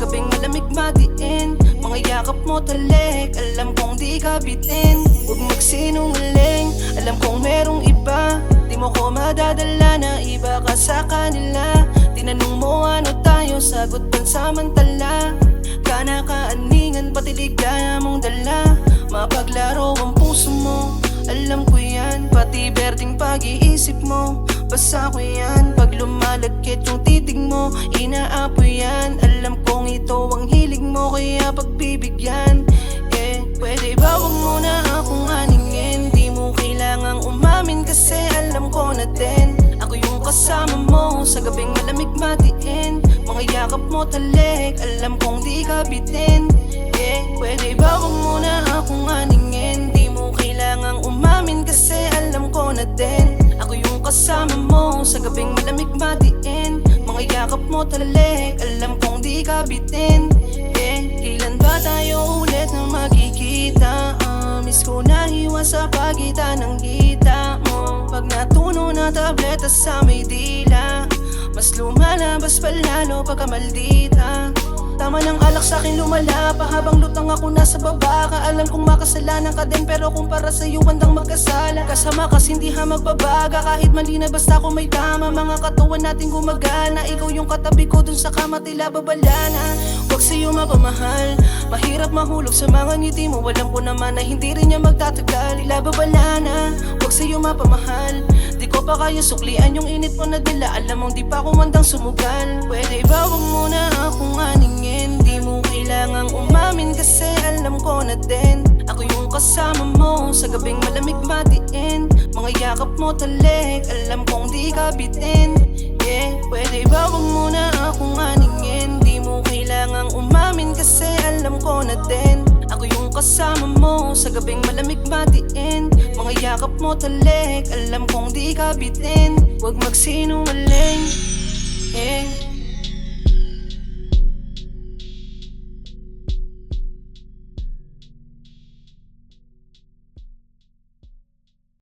gabing malamig matiin. Mga yakap mo talik, alam kong di ka bitin. Huwag magsinungaling, alam kong merong iba. Di mo ko madadala na iba ka sa kanila. Tinanong mo ano tayo, sagot pansamantala. Kanakaaningan, pati ligaya mong dala. Mapaglaro ang puso mo, alam ko yan. Pati berdeng pag-iisip mo, basta ko yan. Pag lumalagkit yung titig mo, inaapoy yan. Alam kong ito ang hilig mo, kaya pagbibigyan. Pwede ba wag mo na akong aningin? Di mo kailangang umamin kasi alam ko na din. Ako yung kasama mo sa gabing malamig matiin. Mga yakap mo talik, alam kong di ka bitin. Pwede ba wag mo na akong aningin? Di mo kailangang umamin kasi alam ko na din. Ako yung kasama mo sa gabing malamig matiin. Mga yakap mo talik, alam kong di ka bitin. Kailan ba tayo ulit na magkikita? Miss ko na hiwa sa pagitan ng kita mo. Pag natuno na tableta sa may dila, mas lumalabas pa lalo pagka maldita. Tama ng alak sa'kin lumala pa habang lutang ako nasa baba ka. Alam kong makasalanan ka din pero kung para sa'yo bandang magkasala. Kasama kasi hindi ha magbabaga kahit mali na basta ako may tama. Mga katawan natin gumagana, ikaw yung katabi ko dun sa kama tila babala na. Huwag sa'yo mapamahal, mahirap mahulog sa mga ngiti mo. Alam ko naman na hindi rin niya magtatagal, tila babala na. Huwag sa'yo mapamahal, di ko pa kaya suklian yung init mo na dala. Alam mong di pa ako mandang sumugal. Pwede ba wag mo na akong aningin? Di mo kailangang umamin kasi alam ko na din. Ako yung kasama mo sa gabing malamig matiin. Mga yakap mo talik, alam kong di ka bitin. Pwede ba wag mo na akong aningin? Di mo kailangang umamin kasi alam ko na din. Ako yung kasama mo sa gabing malamig matiin. Mga yakap mo talik, alam kong di ka bitin. Huwag magsinungaling.